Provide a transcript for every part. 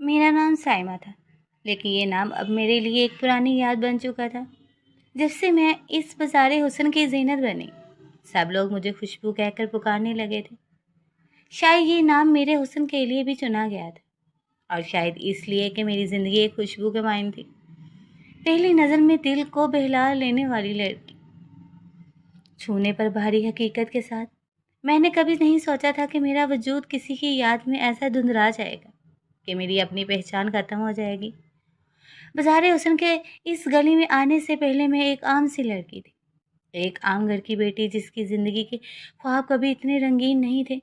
मेरा नाम साइमा था, लेकिन ये नाम अब मेरे लिए एक पुरानी याद बन चुका था। जब से मैं इस बाज़ारे हुस्न की ज़ीनत बनी, सब लोग मुझे खुशबू कहकर पुकारने लगे थे। शायद ये नाम मेरे हुस्न के लिए भी चुना गया था, और शायद इसलिए कि मेरी ज़िंदगी एक खुशबू के मायने थी। पहली नज़र में दिल को बहला लेने वाली लड़की, छूने पर भारी हकीकत के साथ। मैंने कभी नहीं सोचा था कि मेरा वजूद किसी की याद में ऐसा धुंधला जाएगा कि मेरी अपनी पहचान खत्म हो जाएगी। बाज़ारे हुस्न के इस गली में आने से पहले मैं एक आम सी लड़की थी, एक आम घर की बेटी जिसकी ज़िंदगी के ख्वाब कभी इतने रंगीन नहीं थे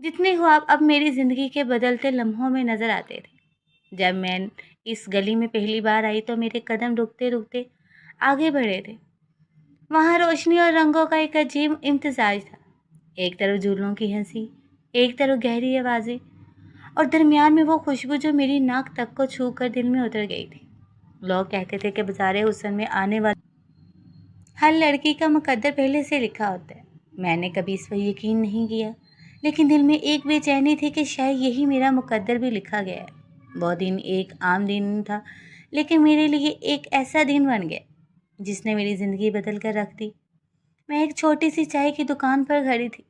जितने ख्वाब अब मेरी ज़िंदगी के बदलते लम्हों में नज़र आते थे। जब मैं इस गली में पहली बार आई तो मेरे कदम रुकते रुकते आगे बढ़े थे। वहाँ रोशनी और रंगों का एक अजीब इम्तिजाज था। एक तरफ झूलों की हंसी, एक तरफ गहरी आवाज़ें, और दरमियान में वो खुशबू जो मेरी नाक तक को छू कर दिल में उतर गई थी। लोग कहते थे कि बाज़ारे हुस्न में आने वाली हर लड़की का मुकद्दर पहले से लिखा होता है। मैंने कभी इस पर यकीन नहीं किया, लेकिन दिल में एक बेचैनी थी कि शायद यही मेरा मुकद्दर भी लिखा गया है। वो दिन एक आम दिन था, लेकिन मेरे लिए एक ऐसा दिन बन गया जिसने मेरी ज़िंदगी बदल कर रख दी। मैं एक छोटी सी चाय की दुकान पर खड़ी थी।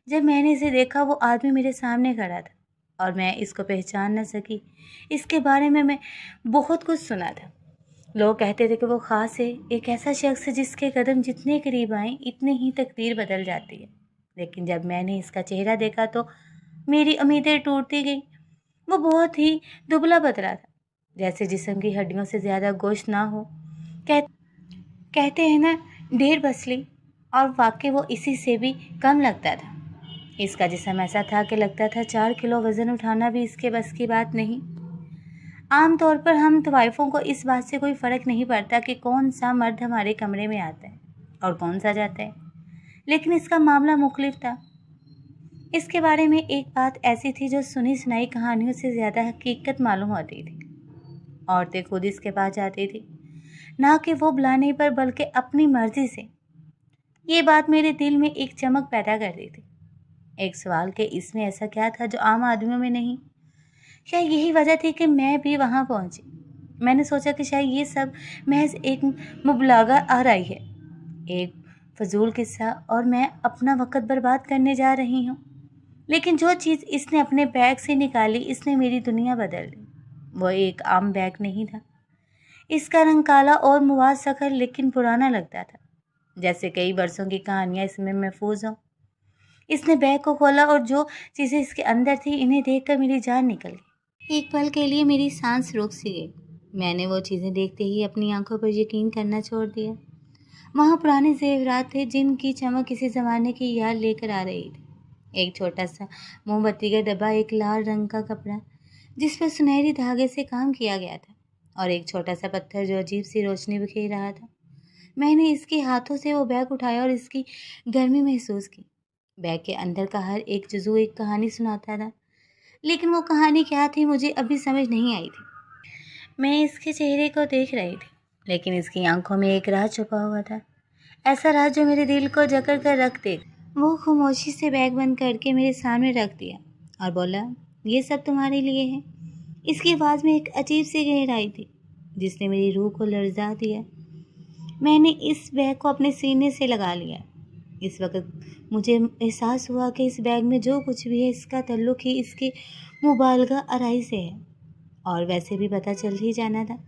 जब मैंने इसे देखा, वो आदमी मेरे सामने खड़ा था, और मैं इसको पहचान न सकी। इसके बारे में मैं बहुत कुछ सुना था। लोग कहते थे कि वो ख़ास है, एक ऐसा शख्स है जिसके कदम जितने करीब आएँ इतने ही तकदीर बदल जाती है। लेकिन जब मैंने इसका चेहरा देखा तो मेरी उम्मीदें टूटती गई। वो बहुत ही दुबला पतला था, जैसे जिस्म की हड्डियों से ज़्यादा गोश्त ना हो। कह कहते हैं ना, ढेर पसली, और वाकई वो इसी से भी कम लगता था। इसका जिस्म ऐसा था कि लगता था 4 किलो वज़न उठाना भी इसके बस की बात नहीं। आम तौर पर हम तवाइफों को इस बात से कोई फ़र्क नहीं पड़ता कि कौन सा मर्द हमारे कमरे में आता है और कौन सा जाता है, लेकिन इसका मामला मुख्तलिफ था। इसके बारे में एक बात ऐसी थी जो सुनी सुनाई कहानियों से ज़्यादा हकीकत मालूम होती थी। औरतें खुद इसके पास जाती थी, ना कि वो बुलाने पर, बल्कि अपनी मर्जी से। ये बात मेरे दिल में एक चमक पैदा कर दी थी, एक सवाल कि इसमें ऐसा क्या था जो आम आदमियों में नहीं। शायद यही वजह थी कि मैं भी वहाँ पहुँची। मैंने सोचा कि शायद ये सब महज एक मुबलागा आ रही है, एक फजूल किस्सा, और मैं अपना वक़्त बर्बाद करने जा रही हूँ। लेकिन जो चीज़ इसने अपने बैग से निकाली, इसने मेरी दुनिया बदल दी। वो एक आम बैग नहीं था। इसका रंग काला और मुवाज़ सखर लेकिन पुराना लगता था, जैसे कई बरसों की कहानियाँ इसमें महफूज हों। इसने बैग को खोला और जो चीज़ें इसके अंदर थी, इन्हें देखकर मेरी जान निकल गई। एक पल के लिए मेरी सांस रुक सी गई। मैंने वो चीज़ें देखते ही अपनी आंखों पर यकीन करना छोड़ दिया। वहाँ पुराने ज़ेवरात थे जिनकी चमक किसी ज़माने की याद लेकर आ रही थी। एक छोटा सा मोमबत्ती का डब्बा, एक लाल रंग का कपड़ा जिस पर सुनहरी धागे से काम किया गया था, और एक छोटा सा पत्थर जो अजीब सी रोशनी बिखेर रहा था। मैंने इसके हाथों से वो बैग उठाया और इसकी गर्मी महसूस की। बैग के अंदर का हर एक जुज़ू एक कहानी सुनाता था, लेकिन वो कहानी क्या थी मुझे अभी समझ नहीं आई थी। मैं इसके चेहरे को देख रही थी, लेकिन इसकी आंखों में एक राज छुपा हुआ था, ऐसा राज जो मेरे दिल को जकड़ कर रख दे। वो खामोशी से बैग बंद करके मेरे सामने रख दिया और बोला, ये सब तुम्हारे लिए है। इसकी आवाज़ में एक अजीब सी गहराई थी जिसने मेरी रूह को लर्जा दिया। मैंने इस बैग को अपने सीने से लगा लिया। इस वक्त मुझे एहसास हुआ कि इस बैग में जो कुछ भी है, इसका ताल्लुक़ ही इसकी मुबालगा आराई से है, और वैसे भी पता चल ही जाना था।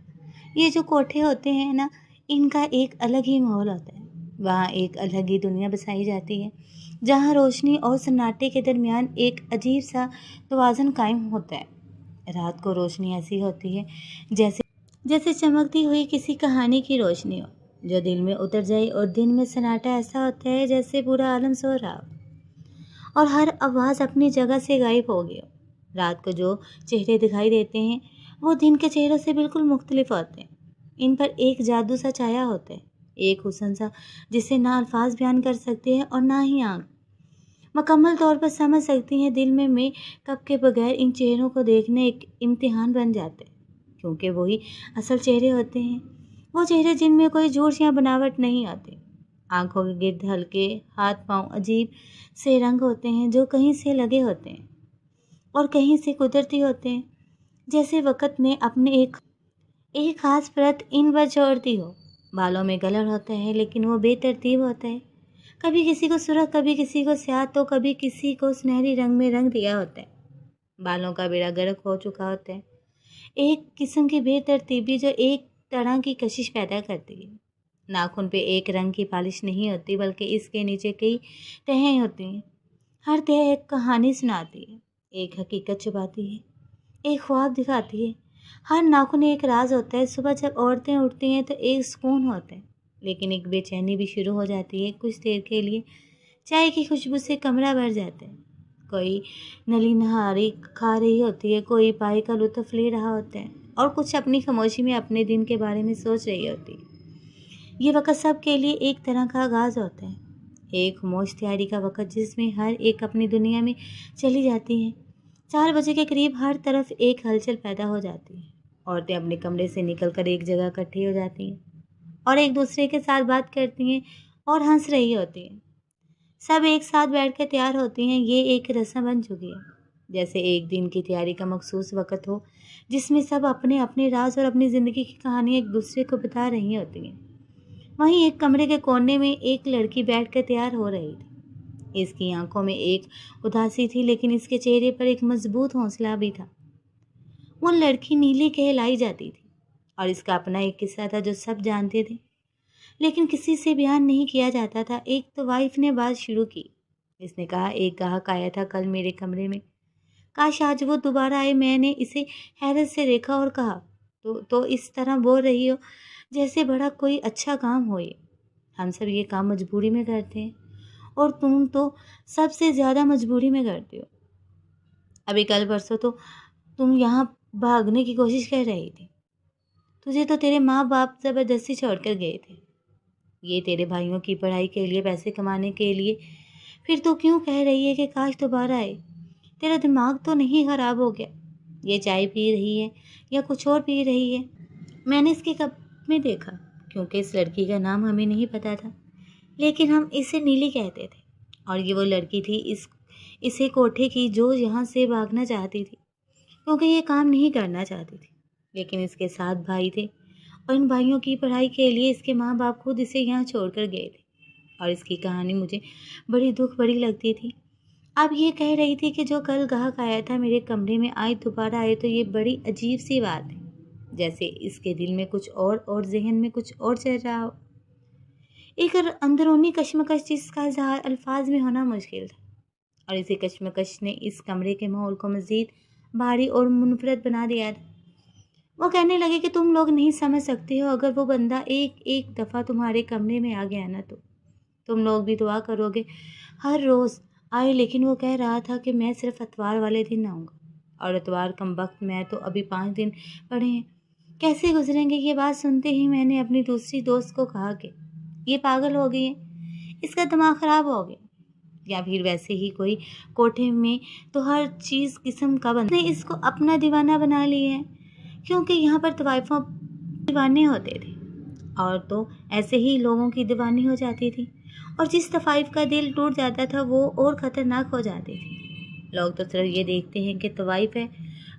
ये जो कोठे होते हैं ना, इनका एक अलग ही माहौल होता है। वहाँ एक अलग ही दुनिया बसाई जाती है, जहाँ रोशनी और सन्नाटे के दरमियान एक अजीब सा तवाज़ुन कायम होता है। रात को रोशनी ऐसी होती है जैसे जैसे चमकती हुई किसी कहानी की रोशनी हो, जो दिल में उतर जाए, और दिन में सन्नाटा ऐसा होता है जैसे पूरा आलम सो रहा हो और हर आवाज़ अपनी जगह से गायब हो गई हो। रात को जो चेहरे दिखाई देते हैं, वो दिन के चेहरों से बिल्कुल मुख्तलिफ होते हैं। इन पर एक जादू सा छाया होता है, एक हुस्न सा जिसे ना अल्फाज बयान कर सकते हैं और ना ही आँख मुकम्मल तौर पर समझ सकती हैं। दिल में मेकअप के बगैर इन चेहरों को देखने एक इम्तिहान बन जाते हैं, क्योंकि वही असल चेहरे होते हैं। वो चेहरे जिनमें कोई झूठ या बनावट नहीं आती। आँखों के गिर्द हल्के, हाथ पाँव अजीब से रंग होते हैं जो कहीं से लगे होते हैं और कहीं से कुदरती होते हैं। जैसे वक़्त ने अपने एक ख़ास परत इन पर छोड़ दी हो। बालों में कलर होता है लेकिन वो बेतरतीब होता है। कभी किसी को सुर्ख, कभी किसी को स्याह, तो कभी किसी को सुनहरी रंग में रंग दिया होता है। बालों का बेड़ा गर्क हो चुका होता है। एक किस्म की बेतरतीबी जो एक तरह की कशिश पैदा करती है। नाखून पे एक रंग की पालिश नहीं होती बल्कि इसके नीचे कई तहें होती हैं। हर तह एक कहानी सुनाती है, एक हकीकत छुपाती है, एक ख्वाब दिखाती है। हर नाखून एक राज होता है। सुबह जब औरतें उठती हैं तो एक सुकून होता है, लेकिन एक बेचैनी भी शुरू हो जाती है। कुछ देर के लिए चाय की खुशबू से कमरा भर जाता है। कोई नली नहारी खा रही होती है, कोई पाई का लुत्फ ले रहा होता है और कुछ अपनी खामोशी में अपने दिन के बारे में सोच रही होती है। ये वक़्त सब के लिए एक तरह का आगाज़ होता है, एक खामोश तैयारी का वक़्त जिसमें हर एक अपनी दुनिया में चली जाती है। 4 बजे के करीब हर तरफ एक हलचल पैदा हो जाती है। औरतें अपने कमरे से निकलकर एक जगह इकट्ठी हो जाती हैं और एक दूसरे के साथ बात करती हैं और हंस रही होती हैं। सब एक साथ बैठकर तैयार होती हैं। ये एक रस्म बन चुकी है, जैसे एक दिन की तैयारी का मखसूस वक़्त हो जिसमें सब अपने अपने राज और अपनी ज़िंदगी की कहानी एक दूसरे को बता रही होती हैं। वहीं एक कमरे के कोने में एक लड़की बैठकर तैयार हो रही थी। इसकी आंखों में एक उदासी थी, लेकिन इसके चेहरे पर एक मजबूत हौसला भी था। वो लड़की नीली कहलाई जाती थी और इसका अपना एक किस्सा था जो सब जानते थे, लेकिन किसी से बयान नहीं किया जाता था। एक तो वाइफ ने बात शुरू की। इसने कहा, एक ग्राहक आया था कल मेरे कमरे में। काश आज वो दोबारा आए। मैंने इसे हैरत से देखा और कहा, तो इस तरह बोल रही हो जैसे बड़ा कोई अच्छा काम हो। ये हम सब ये काम मजबूरी में करते हैं और तुम तो सबसे ज़्यादा मजबूरी में करते हो। अभी कल परसों तो तुम यहाँ भागने की कोशिश कर रही थी। तुझे तो तेरे माँ बाप ज़बरदस्ती छोड़कर गए थे, ये तेरे भाइयों की पढ़ाई के लिए, पैसे कमाने के लिए। फिर तो क्यों कह रही है कि काश दोबारा आए? तेरा दिमाग तो नहीं ख़राब हो गया? ये चाय पी रही है या कुछ और पी रही है? मैंने इसके कप में देखा, क्योंकि इस लड़की का नाम हमें नहीं पता था, लेकिन हम इसे नीली कहते थे। और ये वो लड़की थी इसे कोठे की जो यहाँ से भागना चाहती थी, क्योंकि ये काम नहीं करना चाहती थी। लेकिन इसके 7 भाई थे और इन भाइयों की पढ़ाई के लिए इसके माँ बाप खुद इसे यहाँ छोड़कर गए थे। और इसकी कहानी मुझे बड़ी दुख भरी लगती थी। अब ये कह रही थी कि जो कल ग्राहक आया था मेरे कमरे में आज दोबारा आए, तो ये बड़ी अजीब सी बात है, जैसे इसके दिल में कुछ और जहन में कुछ और चल रहा हो। एक अंदरूनी कश्मकश जिसका इजहार अल्फाज में होना मुश्किल था, और इसी कश्मकश ने इस कमरे के माहौल को मज़ीद भारी और मुनफरद बना दिया था। वो कहने लगे कि तुम लोग नहीं समझ सकते हो, अगर वो बंदा एक दफ़ा तुम्हारे कमरे में आ गया ना, तो तुम लोग भी दुआ करोगे हर रोज़ आए। लेकिन वो कह रहा था कि मैं सिर्फ इतवार वाले दिन आऊँगा, और इतवार कमबख्त मैं तो अभी 5 दिन पड़े हैं, कैसे गुजरेंगे? ये बात सुनते ही मैंने अपनी दूसरी दोस्त को कहा कि ये पागल हो गई है, इसका दिमाग ख़राब हो गया, या फिर वैसे ही कोई कोठे में तो हर चीज़ किस्म का बंदा ने इसको अपना दीवाना बना लिया है, क्योंकि यहाँ पर तवाइफों दीवाने होते थे और तो ऐसे ही लोगों की दीवानी हो जाती थी, और जिस तवाइफ का दिल टूट जाता था वो और ख़तरनाक हो जाती थी। लोग तो सिर्फ ये देखते हैं कि तवाइफ है,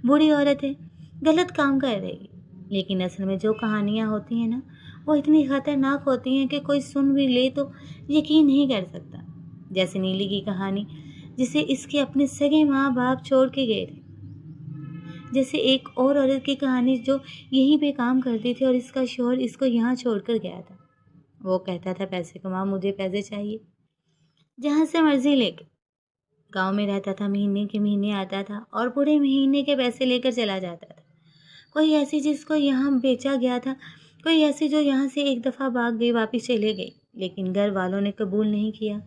बूढ़ी औरत है, गलत काम कर रही है, लेकिन असल में जो कहानियाँ होती हैं ना, वो इतनी ख़तरनाक होती हैं कि कोई सुन भी ले तो यकीन नहीं कर सकता। जैसे नीली की कहानी, जिसे इसके अपने सगे माँ बाप छोड़ के गए थे। जैसे एक और औरत की कहानी जो यहीं पे काम करती थी और इसका शौहर इसको यहाँ छोड़कर गया था। वो कहता था, पैसे कमाओ, मुझे पैसे चाहिए, जहाँ से मर्जी लेके। गांव में रहता था, महीने के महीने आता था और पूरे महीने के पैसे लेकर चला जाता था। कोई ऐसी जिसको यहाँ बेचा गया था, कोई ऐसी जो यहाँ से एक दफ़ा भाग गई, वापस चले गई, लेकिन घर वालों ने कबूल नहीं किया,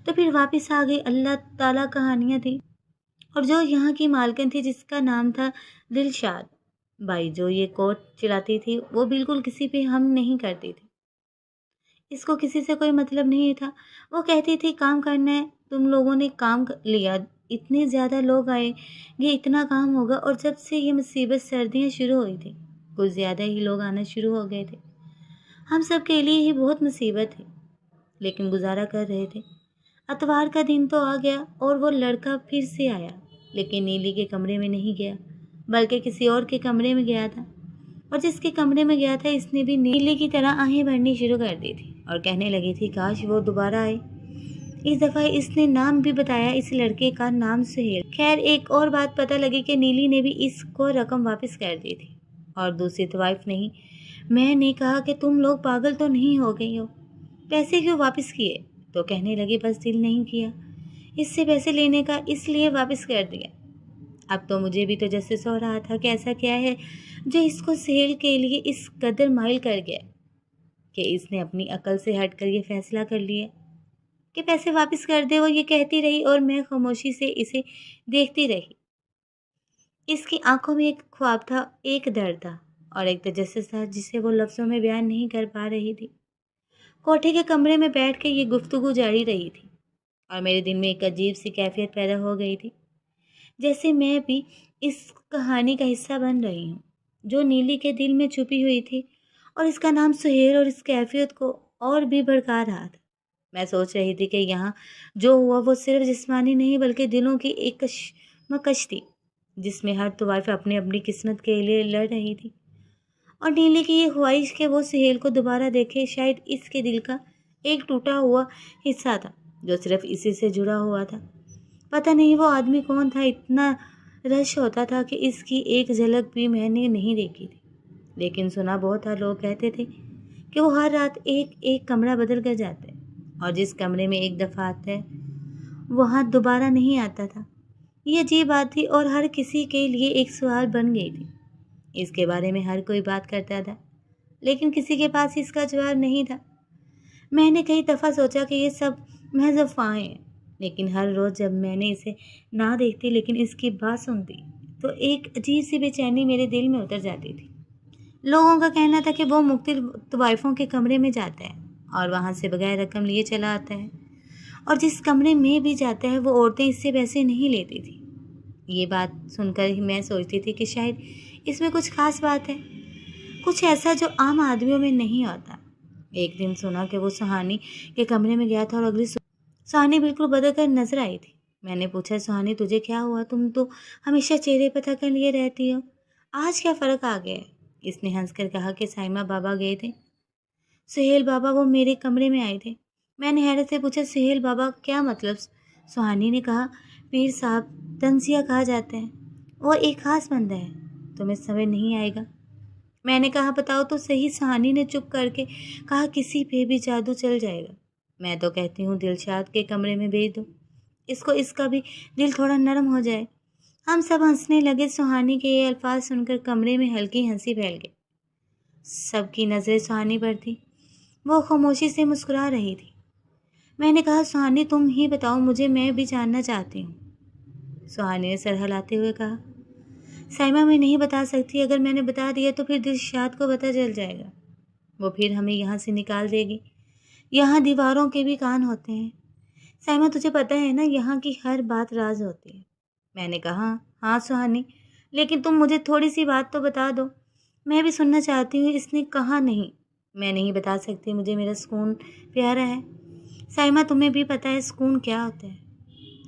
तो फिर वापस आ गई। अल्लाह ताला कहानियाँ थी। और जो यहाँ की मालकिन थी जिसका नाम था दिलशाद बाई, जो ये कोर्ट चलाती थी, वो बिल्कुल किसी पे हम नहीं करती थी। इसको किसी से कोई मतलब नहीं था। वो कहती थी, काम करना है, तुम लोगों ने काम लिया, इतने ज़्यादा लोग आए, ये इतना काम होगा। और जब से ये मुसीबत सर्दियाँ शुरू हुई थी, कुछ ज़्यादा ही लोग आना शुरू हो गए थे। हम सब के लिए ही बहुत मुसीबत थी, लेकिन गुजारा कर रहे थे। अतवार का दिन तो आ गया और वो लड़का फिर से आया, लेकिन नीली के कमरे में नहीं गया, बल्कि किसी और के कमरे में गया था। और जिसके कमरे में गया था इसने भी नीली की तरह आहें भरनी शुरू कर दी थी और कहने लगी थी काश वो दोबारा आए। इस दफ़ा इसने नाम भी बताया, इस लड़के का नाम सुहेल। खैर एक और बात पता लगी कि नीली ने भी इसको रकम वापस कर दी थी और दूसरी तो वाइफ नहीं। मैंने कहा कि तुम लोग पागल तो नहीं हो गई हो, पैसे क्यों वापस किए? तो कहने लगी बस दिल नहीं किया इससे पैसे लेने का, इसलिए वापस कर दिया। अब तो मुझे भी तो जस्टिस हो रहा था कि ऐसा क्या है जो इसको सुहेल के लिए इस कदर माइल कर गया कि इसने अपनी अकल से हटकर ये फैसला कर लिया कि पैसे वापस कर दे। वो ये कहती रही और मैं खामोशी से इसे देखती रही। इसकी आंखों में एक ख्वाब था, एक दर्द था और एक तजस्सुस था जिसे वो लफ्ज़ों में बयान नहीं कर पा रही थी। कोठे के कमरे में बैठ के ये गुफ्तगू जारी रही थी और मेरे दिल में एक अजीब सी कैफियत पैदा हो गई थी, जैसे मैं भी इस कहानी का हिस्सा बन रही हूँ जो नीली के दिल में छुपी हुई थी। और इसका नाम सुहेल और इस कैफियत को और भी भड़का रहा था। मैं सोच रही थी कि यहाँ जो हुआ वो सिर्फ जिस्मानी नहीं बल्कि दिलों की एक कशमकश थी जिसमें हर तवाइफ अपनी अपनी किस्मत के लिए लड़ रही थी। और नीली की ये ख्वाहिश कि वो सुहेल को दोबारा देखे शायद इसके दिल का एक टूटा हुआ हिस्सा था जो सिर्फ इसी से जुड़ा हुआ था। पता नहीं वो आदमी कौन था, इतना रश होता था कि इसकी एक झलक भी मैंने नहीं देखी थी, लेकिन सुना बहुत था। लोग कहते थे कि वो हर रात एक एक कमरा बदल कर जाते और जिस कमरे में एक दफ़ा आता है वहाँ दोबारा नहीं आता था। ये अजीब बात थी और हर किसी के लिए एक सवाल बन गई थी। इसके बारे में हर कोई बात करता था लेकिन किसी के पास इसका जवाब नहीं था। मैंने कई दफ़ा सोचा कि ये सब महज अफवाहें हैं, लेकिन हर रोज़ जब मैंने इसे ना देखती लेकिन इसकी बात सुनती तो एक अजीब सी बेचैनी मेरे दिल में उतर जाती थी। लोगों का कहना था कि वो मुख्तलिफ तवाइफों के कमरे में जाता है और वहाँ से बगैर रकम लिए चला आता है और जिस कमरे में भी जाता है वो औरतें इससे पैसे नहीं लेती थी। ये बात सुनकर ही मैं सोचती थी कि शायद इसमें कुछ खास बात है, कुछ ऐसा जो आम आदमियों में नहीं होता। एक दिन सुना कि वो सुहानी के कमरे में गया था और अगली सुहानी बिल्कुल बदल कर नजर आई थी। मैंने पूछा सुहानी तुझे क्या हुआ, तुम तो हमेशा चेहरे पर थकन लिए रहती हो, आज क्या फ़र्क आ गया है? इसने हंसकर कहा कि साइमा बाबा गए थे। सुहेल बाबा वो मेरे कमरे में आए थे। मैंने हैरत से पूछा सुहेल बाबा क्या मतलब? सुहानी ने कहा पीर साहब तंजिया कहा जाता है, वो एक ख़ास बंदा है, तुम्हें समझ नहीं आएगा। मैंने कहा बताओ तो सही। सुहानी ने चुप करके कहा किसी पे भी जादू चल जाएगा। मैं तो कहती हूँ दिलशाद के कमरे में भेज दो इसको, इसका भी दिल थोड़ा नरम हो जाए। हम सब हंसने लगे। सुहानी के ये अल्फाज सुनकर कमरे में हल्की हंसी फैल गई। सबकी नज़रें सुहानी पर थी, वो खामोशी से मुस्कुरा रही थी। मैंने कहा सुहानी तुम ही बताओ मुझे, मैं भी जानना चाहती हूँ। सुहानी ने सर हिलाते हुए कहा साइमा मैं नहीं बता सकती, अगर मैंने बता दिया तो फिर दिलशाद को पता चल जाएगा, वो फिर हमें यहाँ से निकाल देगी। यहाँ दीवारों के भी कान होते हैं साइमा, तुझे पता है ना यहाँ की हर बात राज होती है। मैंने कहा हाँ सुहानी, लेकिन तुम मुझे थोड़ी सी बात तो बता दो, मैं भी सुनना चाहती हूँ। इसने कहा नहीं मैं नहीं बता सकती, मुझे मेरा सुकून प्यारा है। साइमा तुम्हें भी पता है सुकून क्या होता है,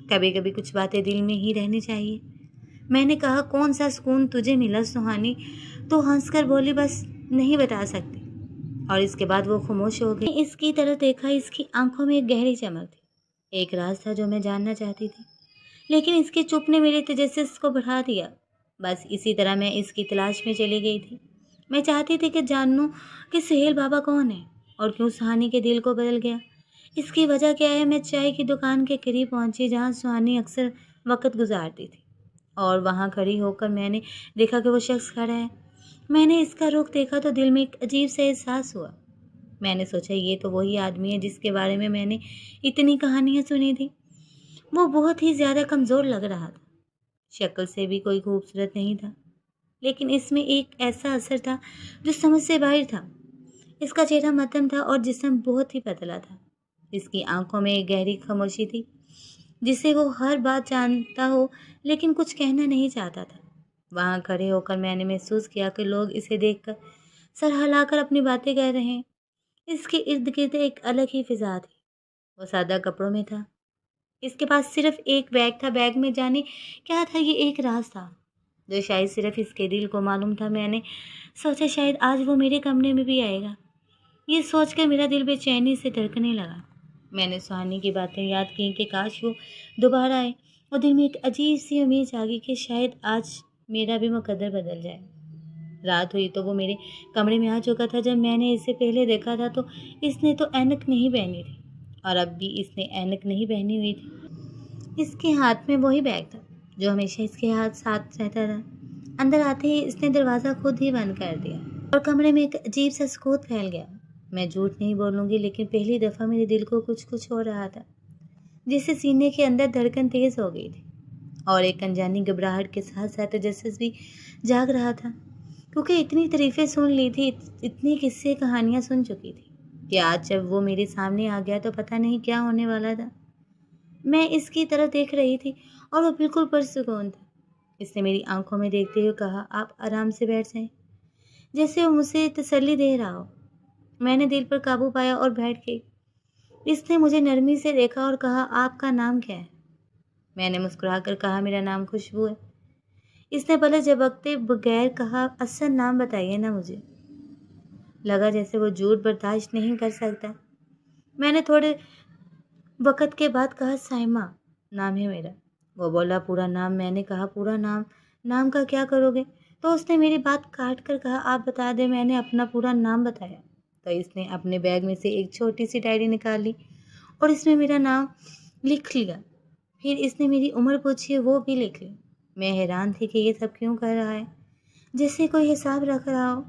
कभी कभी कुछ बातें दिल में ही रहनी चाहिए। मैंने कहा कौन सा सुकून तुझे मिला सुहानी? तो हंसकर बोली बस नहीं बता सकती। और इसके बाद वो खामोश हो गई। इसकी तरफ देखा, इसकी आंखों में एक गहरी चमक थी, एक राज था जो मैं जानना चाहती थी, लेकिन इसके चुप ने मेरे तजस्सुस को बढ़ा दिया। बस इसी तरह मैं इसकी तलाश में चली गई थी। मैं चाहती थी कि जानूं कि सुहेल बाबा कौन है और क्यों सुहानी के दिल को बदल गया, इसकी वजह क्या है। मैं चाय की दुकान के करीब पहुंची जहां सुहानी अक्सर वक्त गुजारती थी और वहां खड़ी होकर मैंने देखा कि वो शख्स खड़ा है। मैंने इसका रुख देखा तो दिल में एक अजीब सा एहसास हुआ। मैंने सोचा ये तो वही आदमी है जिसके बारे में मैंने इतनी कहानियां सुनी थी। वो बहुत ही ज़्यादा कमज़ोर लग रहा था, शक्ल से भी कोई खूबसूरत नहीं था, लेकिन इसमें एक ऐसा असर था जो समझ से बाहर था। इसका चेहरा मध्यम था और जिस्म बहुत ही पतला था। इसकी आंखों में एक गहरी खामोशी थी जिसे वो हर बात जानता हो लेकिन कुछ कहना नहीं चाहता था। वहाँ खड़े होकर मैंने महसूस किया कि लोग इसे देखकर सर हिलाकर अपनी बातें कह रहे हैं। इसके इर्द गिर्द एक अलग ही फिजा थी। वो सादा कपड़ों में था, इसके पास सिर्फ एक बैग था, बैग में जाने क्या था, ये एक राज था जो शायद सिर्फ इसके दिल को मालूम था। मैंने सोचा शायद आज वो मेरे कमरे में भी आएगा। ये सोचकर मेरा दिल बेचैनी से धड़कने लगा। मैंने सुहानी की बातें याद की कि काश वो दोबारा आए, और दिल में एक अजीब सी उम्मीद जागी कि शायद आज मेरा भी मुकद्दर बदल जाए। रात हुई तो वो मेरे कमरे में आ चुका था। जब मैंने इसे पहले देखा था तो इसने तो ऐनक नहीं पहनी थी, और अब भी इसने ऐनक नहीं पहनी हुई थी। इसके हाथ में वही बैग था जो हमेशा इसके हाथ साथ रहता था। अंदर आते ही इसने दरवाज़ा खुद ही बंद कर दिया और कमरे में एक अजीब सा सुकून फैल गया। मैं झूठ नहीं बोलूँगी, लेकिन पहली दफ़ा मेरे दिल को कुछ कुछ हो रहा था, जिससे सीने के अंदर धड़कन तेज़ हो गई थी, और एक अनजानी घबराहट के साथ साथ तजस्सुस भी जाग रहा था, क्योंकि इतनी तारीफ़ें सुन ली थी, इतनी किस्से कहानियाँ सुन चुकी थी कि आज जब वो मेरे सामने आ गया तो पता नहीं क्या होने वाला था। मैं इसकी तरफ देख रही थी और वो बिल्कुल पुरसुकून था। इसने मेरी आंखों में देखते हुए कहा, आप आराम से बैठ जाएं, जैसे वो मुझे तसल्ली दे रहा हो। मैंने दिल पर काबू पाया और बैठ गई। इसने मुझे नरमी से देखा और कहा, आपका नाम क्या है? मैंने मुस्कुराकर कहा, मेरा नाम खुशबू है। इसने पलक झपकते बगैर कहा, असल नाम बताइए ना मुझे। लगा जैसे वो झूठ बर्दाश्त नहीं कर सकता। मैंने थोड़े वक़्त के बाद कहा, साइमा नाम है मेरा। वो बोला, पूरा नाम? मैंने कहा, पूरा नाम? नाम का क्या करोगे? तो उसने मेरी बात काट कर कहा, आप बता दें। मैंने अपना पूरा नाम बताया तो इसने अपने बैग में से एक छोटी सी डायरी निकाल ली और इसमें मेरा नाम लिख लिया। फिर इसने मेरी उम्र पूछी, वो भी लिख ली। मैं हैरान थी कि ये सब क्यों कर रहा है, जैसे कोई हिसाब रख रहा हो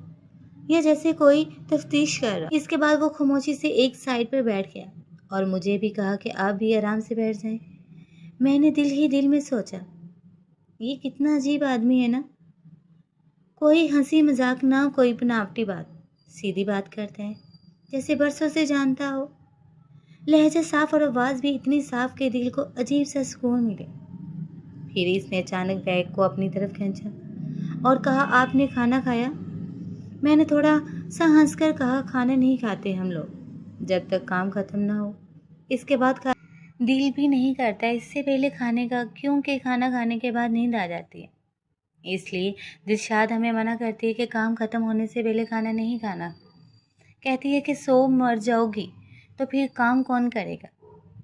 या जैसे कोई तफ्तीश कर रहा। इसके बाद वो खामोशी से एक साइड पर बैठ गया और मुझे भी कहा कि आप भी आराम से बैठ जाएं। मैंने दिल ही दिल में सोचा, ये कितना अजीब आदमी है ना, कोई हंसी मजाक ना, कोई बनावटी बात, सीधी बात करता है जैसे बरसों से जानता हो। लहजा साफ और आवाज़ भी इतनी साफ कि दिल को अजीब सा सुकून मिले। फिर इसने अचानक बैग को अपनी तरफ खींचा और कहा, आपने खाना खाया? मैंने थोड़ा सा हंसकर कहा, खाना नहीं खाते हम लोग जब तक काम खत्म ना हो। इसके बाद दिल भी नहीं करता इससे पहले खाने का, क्योंकि खाना खाने के बाद नींद आ जाती है। इसलिए दिलशाद हमें मना करती है कि काम खत्म होने से पहले खाना नहीं खाना। कहती है कि सो मर जाओगी तो फिर काम कौन करेगा।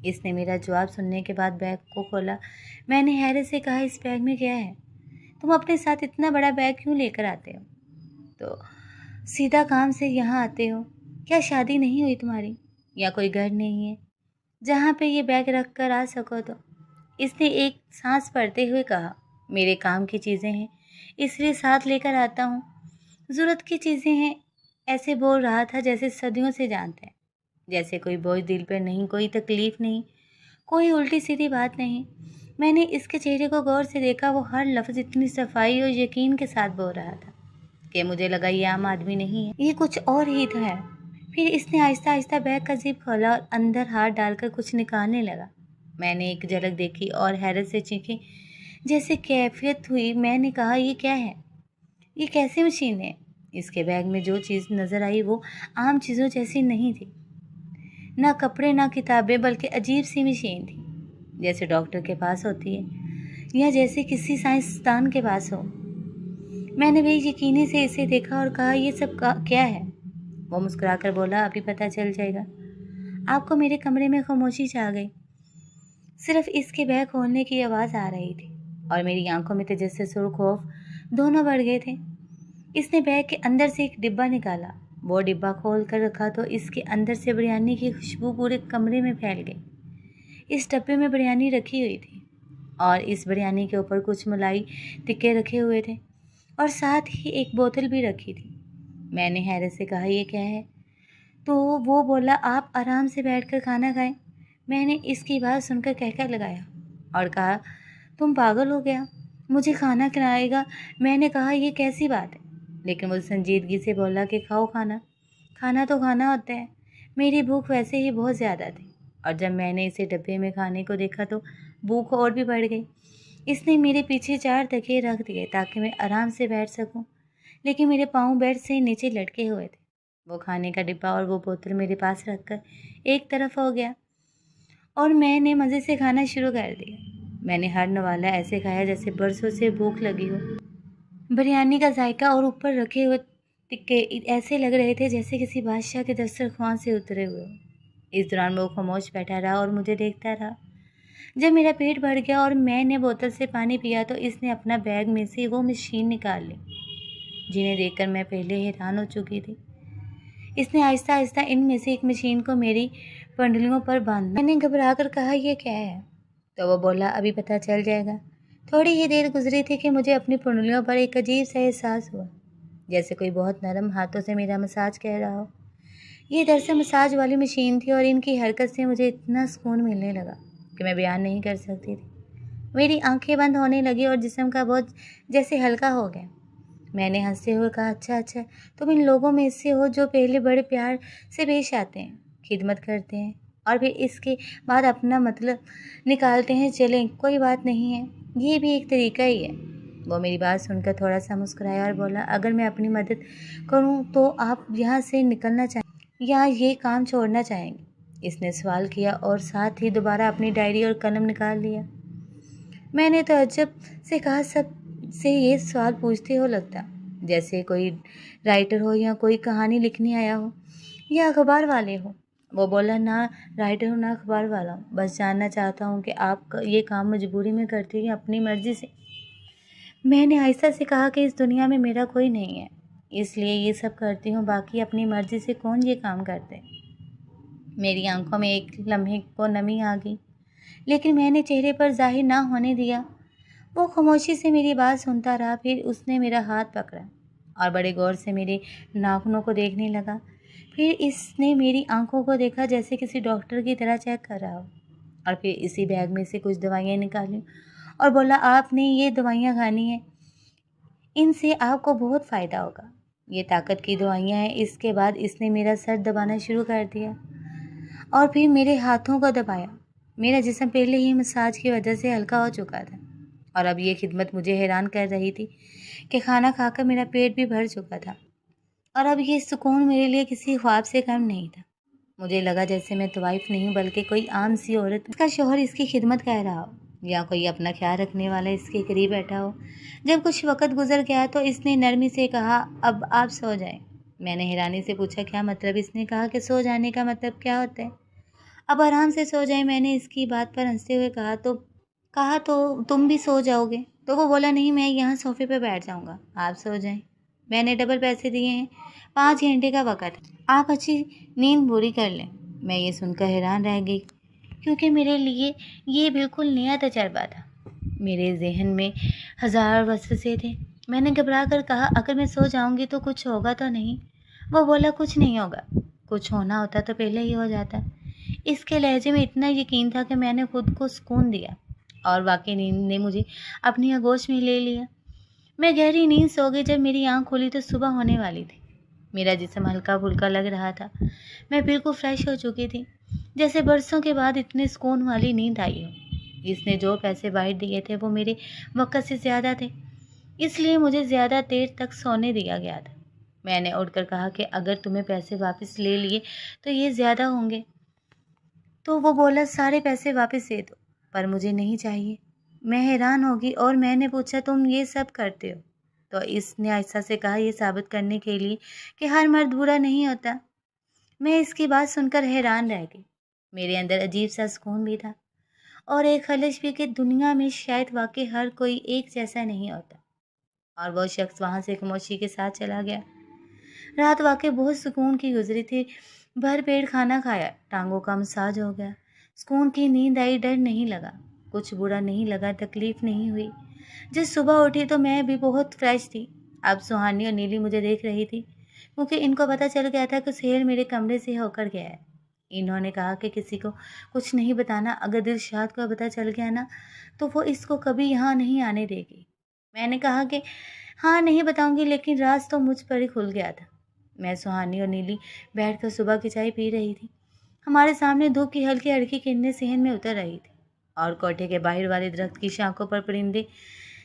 इसने मेरा जवाब सुनने के बाद बैग को खोला। मैंने हैरत से कहा, इस बैग में क्या है? तुम अपने साथ इतना बड़ा बैग क्यों लेकर आते हो? तो सीधा काम से यहाँ आते हो? क्या शादी नहीं हुई तुम्हारी, या कोई घर नहीं है जहाँ पे ये बैग रख कर आ सको? तो इसने एक सांस भरते हुए कहा, मेरे काम की चीज़ें हैं इसलिए साथ लेकर आता हूँ, ज़रूरत की चीज़ें हैं। ऐसे बोल रहा था जैसे सदियों से जानते हैं, जैसे कोई बोझ दिल पर नहीं, कोई तकलीफ़ नहीं, कोई उल्टी सीधी बात नहीं। मैंने इसके चेहरे को गौर से देखा। वो हर लफ्ज़ इतनी सफाई और यकीन के साथ बोल रहा था कि मुझे लगा ये आम आदमी नहीं है, ये कुछ और ही है। फिर इसने आहिस्ता आहिस्ता बैग का जिप खोला और अंदर हाथ डालकर कुछ निकालने लगा। मैंने एक झलक देखी और हैरत से चीखी जैसे कैफियत हुई। मैंने कहा, ये क्या है? ये कैसी मशीन है? इसके बैग में जो चीज़ नज़र आई वो आम चीज़ों जैसी नहीं थी, ना कपड़े ना किताबें, बल्कि अजीब सी मशीन थी, जैसे डॉक्टर के पास होती है या जैसे किसी साइंसदान के पास हो। मैंने बेयकीनी से इसे देखा और कहा, ये सब क्या है? वो मुस्कुराकर बोला, अभी पता चल जाएगा आपको। मेरे कमरे में खामोशी छा गई। सिर्फ इसके बैग खोलने की आवाज़ आ रही थी और मेरी आंखों में तजस्सुस और खौफ दोनों बढ़ गए थे। इसने बैग के अंदर से एक डिब्बा निकाला। वो डिब्बा खोल कर रखा तो इसके अंदर से बिरयानी की खुशबू पूरे कमरे में फैल गई। इस डब्बे में बिरयानी रखी हुई थी और इस बिरयानी के ऊपर कुछ मलाई टिक्के रखे हुए थे और साथ ही एक बोतल भी रखी थी। मैंने हैरत से कहा, ये क्या है? तो वो बोला, आप आराम से बैठकर खाना खाएं। मैंने इसकी बात सुनकर कहकर लगाया और कहा, तुम पागल हो गया, मुझे खाना खिलाएगा? मैंने कहा, ये कैसी बात है? लेकिन वो संजीदगी से बोला कि खाओ खाना, खाना तो खाना होता है। मेरी भूख वैसे ही बहुत ज़्यादा थी और जब मैंने इसे डब्बे में खाने को देखा तो भूख और भी बढ़ गई। इसने मेरे पीछे 4 तकिए रख दिए ताकि मैं आराम से बैठ सकूं, लेकिन मेरे पाँव बेड से नीचे लटके हुए थे। वो खाने का डिब्बा और वो बोतल मेरे पास रखकर एक तरफ हो गया और मैंने मज़े से खाना शुरू कर दिया। मैंने हर नवाला ऐसे खाया जैसे बरसों से भूख लगी हो। बिरयानी का जायका और ऊपर रखे हुए टिक्के ऐसे लग रहे थे जैसे किसी बादशाह के दस्तरख्वान से उतरे हुए। इस दौरान वो खामोश बैठा रहा और मुझे देखता रहा। जब मेरा पेट भर गया और मैंने बोतल से पानी पिया तो इसने अपना बैग में से वो मशीन निकाल ली जिन्हें देखकर मैं पहले हैरान हो चुकी थी। इसने आहिस्ता आहिस्ता इनमें से एक मशीन को मेरी पंडलियों पर बांधा। मैंने घबरा कर कहा, ये क्या है? तो वो बोला, अभी पता चल जाएगा। थोड़ी ही देर गुजरी थी कि मुझे अपनी पंडलियों पर एक अजीब सा एहसास हुआ, जैसे कोई बहुत नरम हाथों से मेरा मसाज कर रहा हो। ये दरअसल मसाज वाली मशीन थी और इनकी हरकत से मुझे इतना सुकून मिलने लगा कि मैं बयान नहीं कर सकती थी। मेरी आंखें बंद होने लगी और जिस्म का बोझ जैसे हल्का हो गया। मैंने हंसते हुए कहा, अच्छा, तुम इन लोगों में से हो जो पहले बड़े प्यार से पेश आते हैं, खिदमत करते हैं और फिर इसके बाद अपना मतलब निकालते हैं। चलें, कोई बात नहीं है, ये भी एक तरीका ही है। वो मेरी बात सुनकर थोड़ा सा मुस्कुराया और बोला, अगर मैं अपनी मदद करूं तो आप यहाँ से निकलना चाहें या ये काम छोड़ना चाहेंगे? इसने सवाल किया और साथ ही दोबारा अपनी डायरी और कलम निकाल लिया। मैंने तो अजब से कहा, सब से ये सवाल पूछते हो लगता जैसे कोई राइटर हो या कोई कहानी लिखने आया हो या अखबार वाले हो। वो बोला, ना राइटर हूँ ना अखबार वाला हूँ, बस जानना चाहता हूँ कि आप ये काम मजबूरी में करते हैं या अपनी मर्जी से। मैंने आहिस्ता से कहा कि इस दुनिया में मेरा कोई नहीं है, इसलिए ये सब करती हूँ, बाकी अपनी मर्जी से कौन ये काम करते। मेरी आंखों में एक लम्हे को नमी आ गई, लेकिन मैंने चेहरे पर जाहिर ना होने दिया। वो खामोशी से मेरी बात सुनता रहा। फिर उसने मेरा हाथ पकड़ा और बड़े गौर से मेरे नाखूनों को देखने लगा। फिर इसने मेरी आंखों को देखा जैसे किसी डॉक्टर की तरह चेक कर रहा हो और फिर इसी बैग में से कुछ दवाइयाँ निकाली और बोला, आपने ये दवाइयाँ खानी है, इनसे आपको बहुत फ़ायदा होगा, ये ताकत की दवाइयाँ हैं। इसके बाद इसने मेरा सर दबाना शुरू कर दिया और फिर मेरे हाथों को दबाया। मेरा जिस्म पहले ही मसाज की वजह से हल्का हो चुका था और अब ये खिदमत मुझे हैरान कर रही थी कि खाना खाकर मेरा पेट भी भर चुका था और अब ये सुकून मेरे लिए किसी ख्वाब से कम नहीं था। मुझे लगा जैसे मैं तवाइफ नहीं बल्कि कोई आम सी औरत, इसका शौहर इसकी खिदमत कर रहा हो या कोई अपना ख्याल रखने वाला इसके करीब बैठा हो। जब कुछ वक्त गुजर गया तो इसने नरमी से कहा, अब आप सो जाएं। मैंने हैरानी से पूछा, क्या मतलब? इसने कहा कि सो जाने का मतलब क्या होता है? अब आराम से सो जाए। मैंने इसकी बात पर हंसते हुए कहा तो तुम भी सो जाओगे? तो वो बोला, नहीं, मैं यहाँ सोफे पे बैठ जाऊँगा, आप सो जाएं। मैंने डबल पैसे दिए हैं, 5 घंटे का वक़्त है, आप अच्छी नींद पूरी कर लें। मैं ये सुनकर हैरान रह गई क्योंकि मेरे लिए ये बिल्कुल नया तजर्बा था। मेरे जहन में हज़ार वसवसे थे। मैंने घबरा कर कहा, अगर मैं सो जाऊँगी तो कुछ होगा तो नहीं? वो बोला, कुछ नहीं होगा, कुछ होना होता तो पहले ही हो जाता। इसके लहजे में इतना यकीन था कि मैंने खुद को सुकून दिया और वाकई नींद ने मुझे अपनी आगोश में ले लिया। मैं गहरी नींद सो गई। जब मेरी आंख खुली तो सुबह होने वाली थी। मेरा जिस्म हल्का फुल्का लग रहा था। मैं बिल्कुल फ्रेश हो चुकी थी, जैसे बरसों के बाद इतने सुकून वाली नींद आई हो। इसने जो पैसे बाहर दिए थे वो मेरे वक़्त से ज़्यादा थे, इसलिए मुझे ज़्यादा देर तक सोने दिया गया था। मैंने उठकर कहा कि अगर तुम्हें पैसे वापस ले लिए तो ये ज़्यादा होंगे। तो वो बोला, सारे पैसे वापस दे दो, पर मुझे नहीं चाहिए। मैं हैरान होगी और मैंने पूछा, तुम ये सब करते हो? तो इसने आहिस्ता से कहा, ये साबित करने के लिए कि हर मर्द बुरा नहीं होता। मैं इसकी बात सुनकर हैरान रह गई। मेरे अंदर अजीब सा सुकून भी था और एक खलिश भी कि दुनिया में शायद वाकई हर कोई एक जैसा नहीं होता। और वो शख्स वहाँ से खामोशी के साथ चला गया। रात वाकई बहुत सुकून की गुजरी थी। भर पेट खाना खाया, टांगों का मसाज हो गया, सुकून की नींद आई। डर नहीं लगा, कुछ बुरा नहीं लगा, तकलीफ नहीं हुई। जब सुबह उठी तो मैं भी बहुत फ्रेश थी। अब सुहानी और नीली मुझे देख रही थी क्योंकि इनको पता चल गया था कि सुहेल मेरे कमरे से होकर गया है। इन्होंने कहा कि किसी को कुछ नहीं बताना, अगर दिलशाद को पता चल गया ना तो वो इसको कभी यहाँ नहीं आने देगी। मैंने कहा कि हाँ, नहीं बताऊंगी, लेकिन राज तो मुझ पर ही खुल गया था। मैं, सुहानी और नीली बैठकर सुबह की चाय पी रही थी। हमारे सामने धूप की हल्की हल्की किरणें सहन में उतर रही थी और कोठे के बाहर वाले दरख्त की शाखों पर परिंदे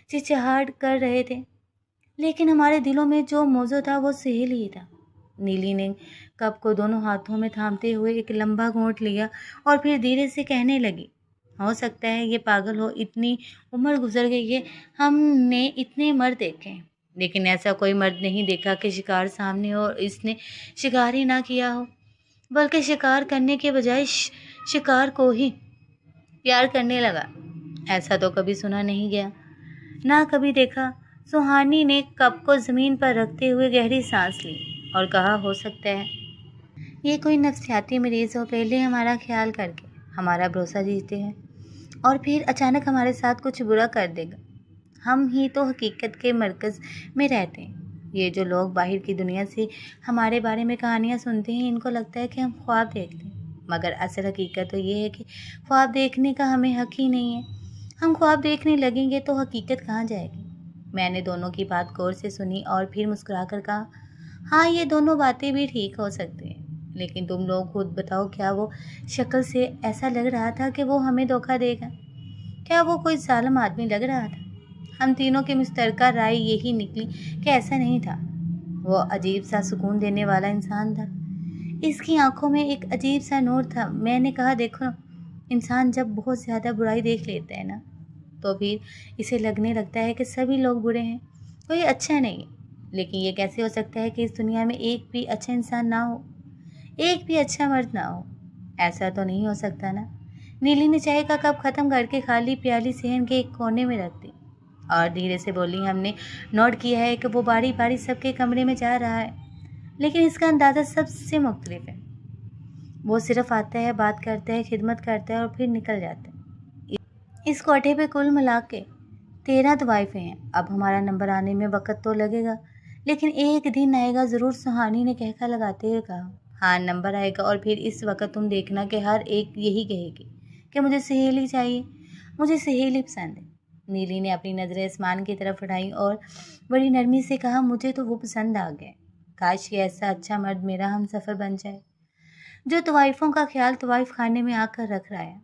चिचहाट कर रहे थे। लेकिन हमारे दिलों में जो मौजू था वो सुहेल ही था। नीली ने कप को दोनों हाथों में थामते हुए एक लंबा घूंट लिया और फिर धीरे से कहने लगी, हो सकता है ये पागल हो, इतनी उम्र गुजर गई है, हमने इतने मर्द देखे हैं, लेकिन ऐसा कोई मर्द नहीं देखा कि शिकार सामने हो और इसने शिकार ही ना किया हो, बल्कि शिकार करने के बजाय शिकार को ही प्यार करने लगा। ऐसा तो कभी सुना नहीं गया, ना कभी देखा। सुहानी ने कप को जमीन पर रखते हुए गहरी सांस ली और कहा, हो सकता है ये कोई नफ्सियाती मरीज हो, पहले हमारा ख्याल करके हमारा भरोसा जीते हैं और फिर अचानक हमारे साथ कुछ बुरा कर देगा। हम ही तो हकीकत के मरकज़ में रहते हैं। ये जो लोग बाहर की दुनिया से हमारे बारे में कहानियाँ सुनते हैं, इनको लगता है कि हम ख्वाब देखते हैं, मगर असल हकीकत तो ये है कि ख्वाब देखने का हमें हक ही नहीं है। हम ख्वाब देखने लगेंगे तो हकीकत कहाँ जाएगी। मैंने दोनों की बात गौर से सुनी और फिर मुस्कुराकर कहा, हाँ, ये दोनों बातें भी ठीक हो सकती हैं, लेकिन तुम लोग खुद बताओ, क्या वो शक्ल से ऐसा लग रहा था कि वो हमें धोखा देगा? क्या वो कोई जालिम आदमी लग रहा था? हम तीनों की मुश्तरका राय यही निकली कि ऐसा नहीं था। वो अजीब सा सुकून देने वाला इंसान था। इसकी आंखों में एक अजीब सा नूर था। मैंने कहा, देखो, इंसान जब बहुत ज़्यादा बुराई देख लेता है ना, तो फिर इसे लगने लगता है कि सभी लोग बुरे हैं, कोई अच्छा नहीं है। लेकिन ये कैसे हो सकता है कि इस दुनिया में एक भी अच्छा इंसान ना हो, एक भी अच्छा मर्द ना हो? ऐसा तो नहीं हो सकता ना। नीली ने चाय का कप ख़त्म करके खाली प्याली सहन के एक कोने में रख दी और धीरे से बोली, हमने नोट किया है कि वो बारी बारी सबके कमरे में जा रहा है, लेकिन इसका अंदाज़ा सबसे मुख्तलिफ है। वो सिर्फ आता है, बात करता है, खिदमत करता है और फिर निकल जाता है। इस कोठे पे कुल मिला के 13 तवाइफें हैं। अब हमारा नंबर आने में वक्त तो लगेगा, लेकिन एक दिन आएगा ज़रूर, सुहानी ने कहका लगाते हुए कहा। हाँ, नंबर आएगा और फिर इस वक्त तुम देखना कि हर एक यही कहेगी कि मुझे सहेली चाहिए, मुझे सहेली पसंद है। नीली ने अपनी नज़रें आसमान की तरफ उठाई और बड़ी नरमी से कहा, मुझे तो वो पसंद आ गया। काश कि ऐसा अच्छा मर्द मेरा हम सफ़र बन जाए, जो तवाइफों का ख्याल तवाइफ खाने में आकर रख रहा है।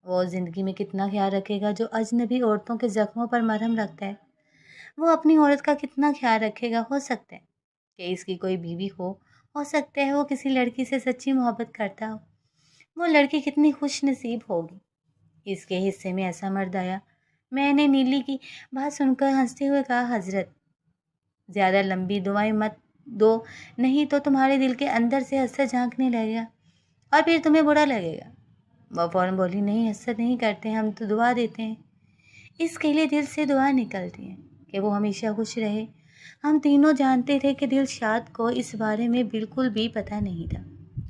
वो ज़िंदगी में कितना ख्याल रखेगा जो अजनबी औरतों के ज़ख्मों पर मरहम रखता है। वो अपनी औरत का कितना ख्याल रखेगा। हो सकता है कि इसकी कोई बीवी हो सकता है वो किसी लड़की से सच्ची मोहब्बत करता हो। वो लड़की कितनी खुश नसीब होगी, इसके हिस्से में ऐसा मर्द आया। मैंने नीली की बात सुनकर हंसते हुए कहा, हजरत, ज़्यादा लंबी दुआएं मत दो, नहीं तो तुम्हारे दिल के अंदर से हसरत झांकने लगेगा और फिर तुम्हें बुरा लगेगा। वह फौरन बोली, नहीं, हसरत नहीं करते, हम तो दुआ देते हैं। इसके लिए दिल से दुआ निकलती है कि वो हमेशा खुश रहे। हम तीनों जानते थे कि दिलशाद को इस बारे में बिल्कुल भी पता नहीं था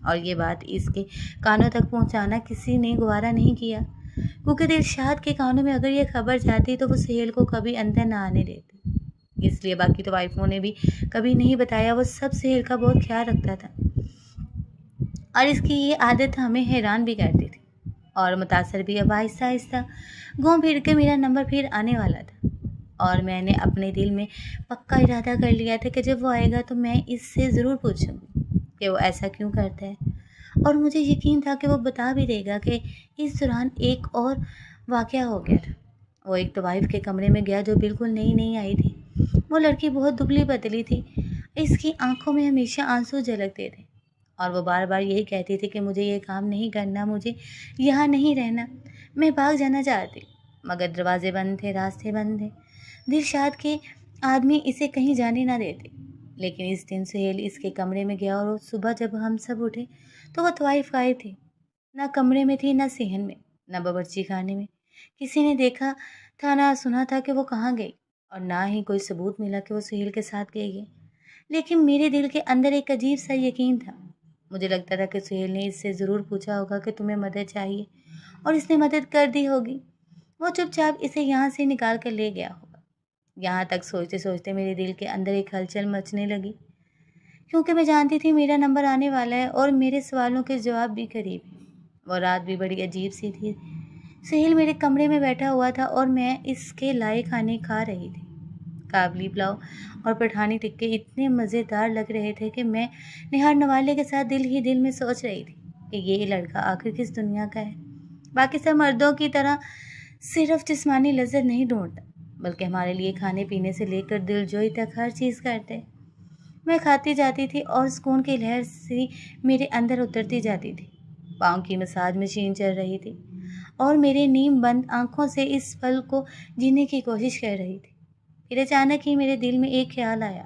और ये बात इसके कानों तक पहुंचाना किसी ने गवारा नहीं किया, क्योंकि दिलशाद के कानों में अगर ये खबर जाती तो वो सुहेल को कभी अंदर ना आने देते। इसलिए बाकी तो वाइफों ने भी कभी नहीं बताया। वो सब सुहेल का बहुत ख्याल रखता था और इसकी ये आदत हमें हैरान भी करती थी और मुतासर भी। अब आहिस्ता आहिस्ता घूम फिर के मेरा नंबर फिर आने वाला था और मैंने अपने दिल में पक्का इरादा कर लिया था कि जब वो आएगा तो मैं इससे ज़रूर पूछूंगी कि वो ऐसा क्यों करता है। और मुझे यकीन था कि वो बता भी देगा कि इस दौरान एक और वाक़या हो गया था। वो एक तवाइफ के कमरे में गया जो बिल्कुल नई नई आई थी। वो लड़की बहुत दुबली पतली थी, इसकी आंखों में हमेशा आंसू झलकते थे और वो बार बार यही कहती थी कि मुझे ये काम नहीं करना, मुझे यहाँ नहीं रहना, मैं भाग जाना चाहती। मगर दरवाजे बंद थे, रास्ते बंद थे, दिलशाद के आदमी इसे कहीं जाने ना देते। लेकिन इस दिन सुहेल इसके कमरे में गया और सुबह जब हम सब उठे तो वह तवाइफ गायब थी। ना कमरे में थी, ना सेहन में, ना बावर्ची खाने में। किसी ने देखा था ना सुना था कि वो कहाँ गई और ना ही कोई सबूत मिला कि वो सुहेल के साथ गई है। लेकिन मेरे दिल के अंदर एक अजीब सा यकीन था। मुझे लगता था कि सुहेल ने इससे ज़रूर पूछा होगा कि तुम्हें मदद चाहिए और इसने मदद कर दी होगी। वो चुपचाप इसे यहाँ से निकाल कर ले गया होगा। यहाँ तक सोचते सोचते मेरे दिल के अंदर एक हलचल मचने लगी, क्योंकि मैं जानती थी मेरा नंबर आने वाला है और मेरे सवालों के जवाब भी करीब हैं। वो रात भी बड़ी अजीब सी थी। सुहेल मेरे कमरे में बैठा हुआ था और मैं इसके लाए खाने खा रही थी। काबली पुलाव और पठानी टिक्के इतने मज़ेदार लग रहे थे कि मैं निहार नवाले के साथ दिल ही दिल में सोच रही थी कि ये लड़का आखिर किस दुनिया का है। बाकी सब मर्दों की तरह सिर्फ जिस्मानी लज्जत नहीं ढूंढता, बल्कि हमारे लिए खाने पीने से लेकर दिलजोई तक हर चीज़ करते। मैं खाती जाती थी और सुकून की लहर सी मेरे अंदर उतरती जाती थी। पाँव की मसाज मशीन चल रही थी और मेरे नींद बंद आँखों से इस पल को जीने की कोशिश कर रही थी। फिर अचानक ही मेरे दिल में एक ख्याल आया,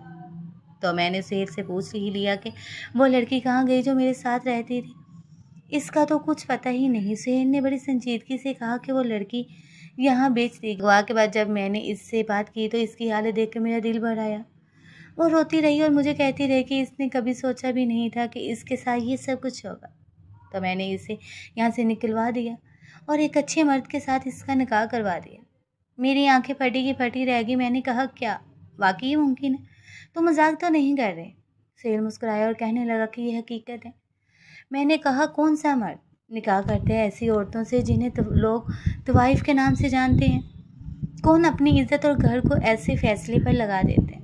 तो मैंने सुहेल से पूछ ही लिया कि वो लड़की कहाँ गई जो मेरे साथ रहती थी। इसका तो कुछ पता ही नहीं। सुहेल ने बड़ी संजीदगी से कहा कि वो लड़की यहाँ बेच दी। गवाह के बाद जब मैंने इससे बात की तो इसकी हालत देख कर मेरा दिल भर आया। वो रोती रही और मुझे कहती रही कि इसने कभी सोचा भी नहीं था कि इसके साथ ये सब कुछ होगा। तो मैंने इसे यहाँ से निकलवा दिया और एक अच्छे मर्द के साथ इसका निकाह करवा दिया। मेरी आंखें फटी की फटी रह गई। मैंने कहा, क्या वाकई ये मुमकिन है? तुम मजाक तो नहीं कर रहे? सुहेल मुस्कुराया और कहने लगा कि यह हकीकत है। मैंने कहा, कौन सा मर्द निकाह करते हैं ऐसी औरतों से जिन्हें लोग तवाइफ के नाम से जानते हैं? कौन अपनी इज्जत और घर को ऐसे फैसले पर लगा देते हैं?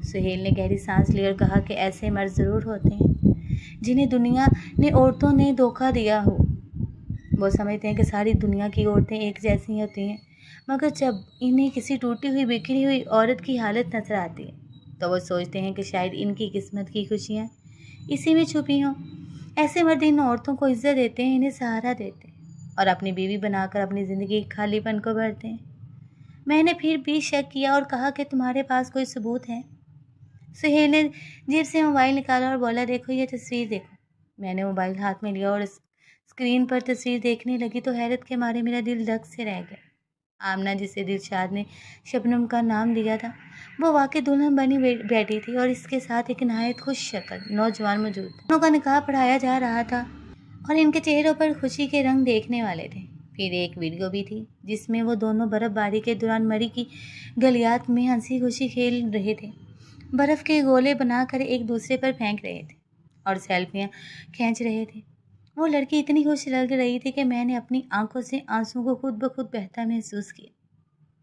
सुहेल ने गहरी सांस ली और कहा कि ऐसे मर्द ज़रूर होते हैं जिन्हें दुनिया ने औरतों ने धोखा दिया हो। वो समझते हैं कि सारी दुनिया की औरतें एक जैसी होती हैं, मगर जब इन्हें किसी टूटी हुई बिखरी हुई औरत की हालत नजर आती है तो वो सोचते हैं कि शायद इनकी किस्मत की खुशियाँ इसी में छुपी हों। ऐसे मर्द इन औरतों को इज्जत देते हैं, इन्हें सहारा देते हैं और अपनी बीवी बनाकर अपनी ज़िंदगी के खालीपन को भरते हैं। मैंने फिर भी शक किया और कहा कि तुम्हारे पास कोई सबूत है? सुहेल ने जेब से मोबाइल निकाला और बोला, देखो ये तस्वीर देखो। मैंने मोबाइल हाथ में लिया और स्क्रीन पर तस्वीर देखने लगी तो हैरत के मारे मेरा दिल धक से रह गया। आमना, जिसे दिलशाद ने शबनम का नाम दिया था, वो वाकई दुल्हन बनी बैठी थी और इसके साथ एक नहायत खुश शक्ल नौजवान मौजूद था। दोनों का निकाह पढ़ाया जा रहा था और इनके चेहरों पर खुशी के रंग देखने वाले थे। फिर एक वीडियो भी थी जिसमें वो दोनों बर्फबारी के दौरान मरी की गलियात में हंसी खुशी खेल रहे थे, बर्फ़ के गोले बनाकर एक दूसरे पर फेंक रहे थे और सेल्फियाँ खींच रहे थे। वो लड़की इतनी खुश लग रही थी कि मैंने अपनी आंखों से आंसू को खुद ब खुद बहता महसूस किया।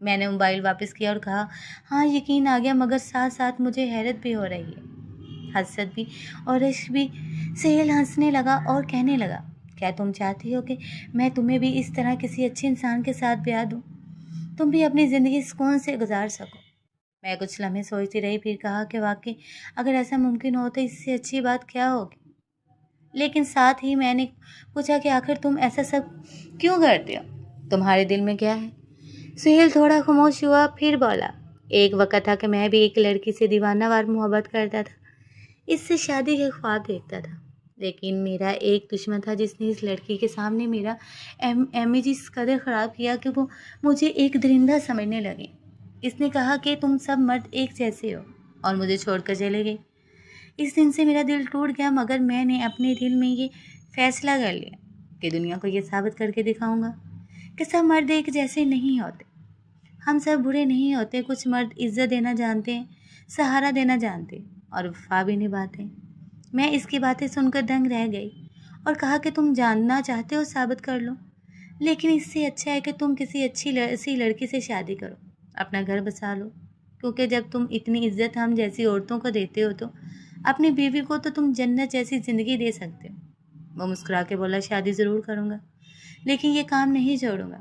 मैंने मोबाइल वापस किया और कहा, हाँ यकीन आ गया, मगर साथ साथ मुझे हैरत भी हो रही है, हसरत भी और इश्क भी। सुहेल हंसने लगा और कहने लगा, क्या तुम चाहती हो कि मैं तुम्हें भी इस तरह किसी अच्छे इंसान के साथ ब्याह दूँ? तुम भी अपनी ज़िंदगी सुकून से गुजार सको। मैं कुछ लम्हे सोचती रही, फिर कहा कि वाकई अगर ऐसा मुमकिन हो तो इससे अच्छी बात क्या होगी। लेकिन साथ ही मैंने पूछा कि आखिर तुम ऐसा सब क्यों करते हो? तुम्हारे दिल में क्या है? सुहेल थोड़ा खामोश हुआ, फिर बोला, एक वक्त था कि मैं भी एक लड़की से दीवानावार मोहब्बत करता था, इससे शादी के ख्वाब देखता था। लेकिन मेरा एक दुश्मन था जिसने इस लड़की के सामने मेरा इमेज इस कदर ख़राब किया कि वो मुझे एक दरिंदा समझने लगे। इसने कहा कि तुम सब मर्द एक जैसे हो और मुझे छोड़कर चले गए। इस दिन से मेरा दिल टूट गया, मगर मैंने अपने दिल में ये फैसला कर लिया कि दुनिया को ये साबित करके दिखाऊंगा कि सब मर्द एक जैसे नहीं होते। हम सब बुरे नहीं होते। कुछ मर्द इज्जत देना जानते हैं, सहारा देना जानते हैं और वफा भी निभाते हैं। मैं इसकी बातें सुनकर दंग रह गई और कहा कि तुम जानना चाहते हो, साबित कर लो, लेकिन इससे अच्छा है कि तुम किसी अच्छी सी लड़की से शादी करो, अपना घर बसा लो, क्योंकि जब तुम इतनी इज्जत हम जैसी औरतों को देते हो तो अपनी बीवी को तो तुम जन्नत जैसी ज़िंदगी दे सकते हो। वो मुस्कुरा के बोला, शादी ज़रूर करूँगा, लेकिन ये काम नहीं छोड़ूंगा।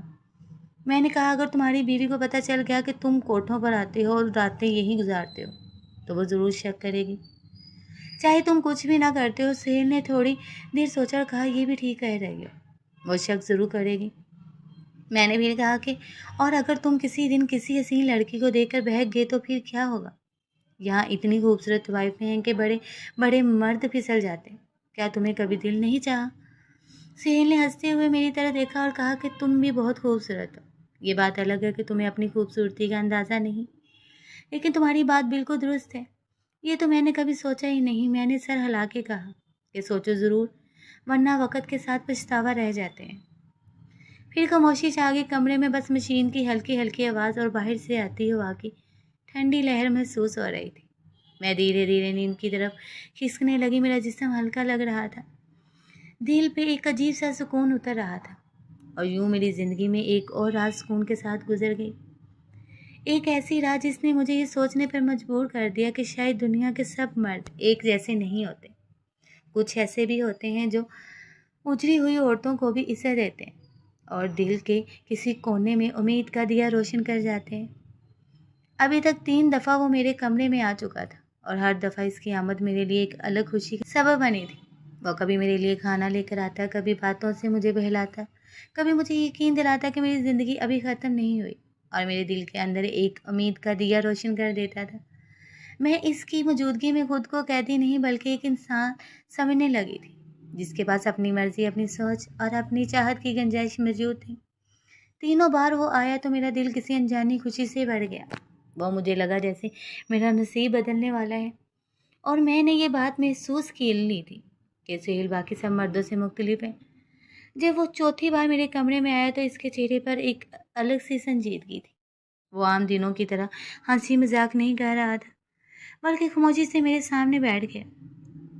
मैंने कहा, अगर तुम्हारी बीवी को पता चल गया कि तुम कोठों पर आते हो और रातें यहीं गुजारते हो तो वो ज़रूर शक करेगी, चाहे तुम कुछ भी ना करते हो। सुहेल ने थोड़ी देर सोचा और कहा, यह भी ठीक कह रही हो, वो शक ज़रूर करेगी। मैंने भी कहा कि और अगर तुम किसी दिन किसी हसीन लड़की को देखकर बहक गए तो फिर क्या होगा? यहाँ इतनी खूबसूरत वाइफें हैं कि बड़े बड़े मर्द फिसल जाते हैं, क्या तुम्हें कभी दिल नहीं चाहा? सुहेल ने हंसते हुए मेरी तरफ देखा और कहा कि तुम भी बहुत खूबसूरत हो। ये बात अलग है कि तुम्हें अपनी खूबसूरती का अंदाज़ा नहीं, लेकिन तुम्हारी बात बिल्कुल दुरुस्त है। ये तो मैंने कभी सोचा ही नहीं। मैंने सर हिला के कहा कि सोचो ज़रूर, वरना वक़्त के साथ पछतावा रह जाते हैं। फिर खामोशी छा गई कमरे में, बस मशीन की हल्की हल्की आवाज़ और बाहर से आती हवा की ठंडी लहर महसूस हो रही थी। मैं धीरे धीरे नींद की तरफ खिसकने लगी। मेरा जिस्म हल्का लग रहा था, दिल पे एक अजीब सा सुकून उतर रहा था और यूं मेरी ज़िंदगी में एक और रात सुकून के साथ गुजर गई। एक ऐसी रात जिसने मुझे ये सोचने पर मजबूर कर दिया कि शायद दुनिया के सब मर्द एक जैसे नहीं होते। कुछ ऐसे भी होते हैं जो उजड़ी हुई औरतों को भी इज्जत देते हैं और दिल के किसी कोने में उम्मीद का दिया रोशन कर जाते हैं। अभी तक 3 दफ़ा वो मेरे कमरे में आ चुका था और हर दफ़ा इसकी आमद मेरे लिए एक अलग खुशी का सबब बनी थी। वो कभी मेरे लिए खाना लेकर आता, कभी बातों से मुझे बहलाता, कभी मुझे यकीन दिलाता कि मेरी ज़िंदगी अभी ख़त्म नहीं हुई। اور میرے دل کے اندر ایک امید کا دیا روشن کر دیتا تھا۔ میں اس کی موجودگی میں خود کو قیدی نہیں بلکہ ایک انسان سمجھنے لگی تھی، جس کے پاس اپنی مرضی، اپنی سوچ اور اپنی چاہت کی گنجائش موجود تھی۔ تینوں بار وہ آیا تو میرا دل کسی انجانی خوشی سے بڑھ گیا۔ وہ مجھے لگا جیسے میرا نصیب بدلنے والا ہے، اور میں نے یہ بات محسوس کی لی تھی کہ سہیل باقی سب مردوں سے مختلف ہے۔ جب وہ چوتھی بار میرے کمرے میں آیا تو اس کے چہرے پر ایک الگ سی سنجیدگی تھی۔ وہ عام دنوں کی طرح ہنسی مذاق نہیں کر رہا تھا، بلکہ خاموشی سے میرے سامنے بیٹھ گیا۔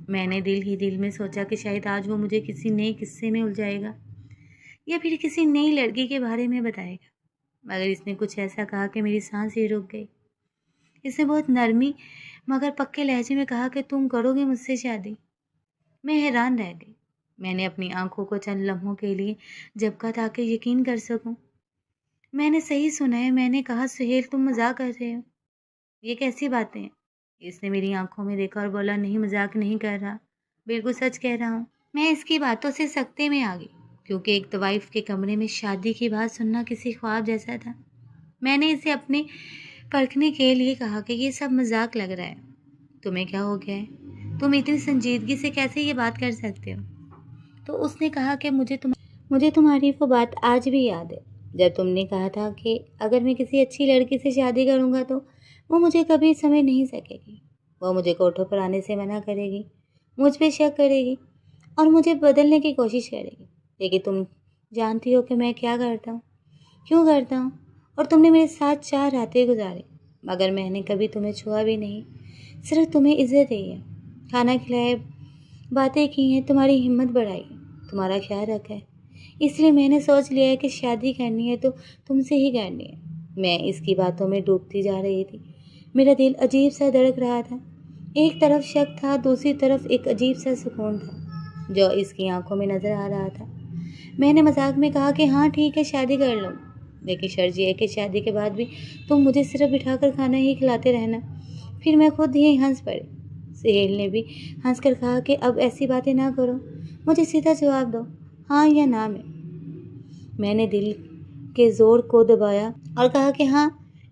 میں نے دل ہی دل میں سوچا کہ شاید آج وہ مجھے کسی نئے قصے میں الجھائے گا یا پھر کسی نئی لڑکی کے بارے میں بتائے گا، مگر اس نے کچھ ایسا کہا کہ میری سانس ہی رک گئی۔ اس نے بہت نرمی مگر پکے لہجے میں کہا کہ تم کرو گے مجھ سے شادی؟ میں حیران رہ گئی۔ میں نے اپنی آنکھوں کو چند لمحوں کے لیے جھپکا تاکہ یقین کر سکوں۔ میں نے صحیح سنا ہے، میں نے کہا سہیل تم مذاق کر رہے ہو، یہ کیسی باتیں ہیں؟ اس نے میری آنکھوں میں دیکھا اور بولا نہیں مذاق نہیں کر رہا، بالکل سچ کہہ رہا ہوں۔ میں اس کی باتوں سے سکتے میں آ گئی، کیونکہ ایک طوائف کے کمرے میں شادی کی بات سننا کسی خواب جیسا تھا۔ میں نے اسے اپنے پرکھنے کے لیے کہا کہ یہ سب مذاق لگ رہا ہے، تمہیں کیا ہو گیا ہے؟ تم اتنی سنجیدگی سے کیسے یہ بات کر سکتے ہو؟ تو اس نے کہا کہ مجھے تمہاری وہ بات آج بھی یاد ہے جب تم نے کہا تھا کہ اگر میں کسی اچھی لڑکی سے شادی کروں گا تو وہ مجھے کبھی سمجھ نہیں سکے گی، وہ مجھے کوٹھوں پر آنے سے منع کرے گی، مجھ پہ شک کرے گی اور مجھے بدلنے کی کوشش کرے گی۔ لیکن تم جانتی ہو کہ میں کیا کرتا ہوں، کیوں کرتا ہوں، اور تم نے میرے ساتھ 4 راتیں گزاری، مگر میں نے کبھی تمہیں چھوا بھی نہیں، صرف تمہیں عزت دی ہے، کھانا کھلایا، باتیں کی ہیں، تمہاری ہمت بڑھائی ہے، تمہارا خیال رکھا ہے۔ اس لیے میں نے سوچ لیا ہے کہ شادی کرنی ہے تو تم سے ہی کرنی ہے۔ میں اس کی باتوں میں ڈوبتی جا رہی تھی۔ میرا دل عجیب سا دھڑک رہا تھا، ایک طرف شک تھا، دوسری طرف ایک عجیب سا سکون تھا جو اس کی آنکھوں میں نظر آ رہا تھا۔ میں نے مذاق میں کہا کہ ہاں ٹھیک ہے شادی کر لوں، لیکن شرط یہ ہے کہ شادی کے بعد بھی تم مجھے صرف بٹھا کر کھانا ہی کھلاتے رہنا۔ پھر میں خود ہی ہنس پڑی۔ سہیل نے بھی ہنس کر کہا کہ اب ایسی باتیں نہ کرو، مجھے سیدھا جواب دو، ہاں یا نہ میں نے دل کے زور کو دبایا اور کہا کہ ہاں،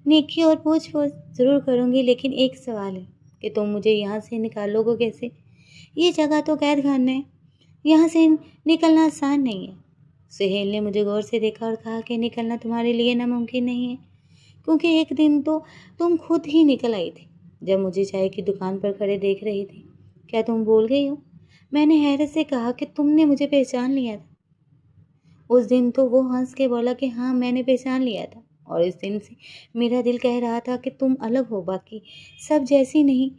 نیکی اور پوچھ پوچھ ضرور کروں گی، لیکن ایک سوال ہے کہ تم مجھے یہاں سے نکالو گے کیسے؟ یہ جگہ تو قید خانہ ہے، یہاں سے نکلنا آسان نہیں ہے۔ سہیل نے مجھے غور سے دیکھا اور کہا کہ نکلنا تمہارے لیے ناممکن نہیں ہے، کیونکہ ایک دن تو تم خود ہی نکل آئی تھی جب مجھے چائے کی دکان پر کھڑے دیکھ رہی تھی۔ کیا تم بھول گئی ہو؟ میں نے حیرت سے کہا کہ تم نے مجھے پہچان لیا تھا۔ اس دن تو وہ ہنس کے بولا کہ ہاں میں نے پہچان لیا تھا، اور اس دن سے میرا دل کہہ رہا تھا کہ تم الگ ہو، باقی سب جیسی نہیں۔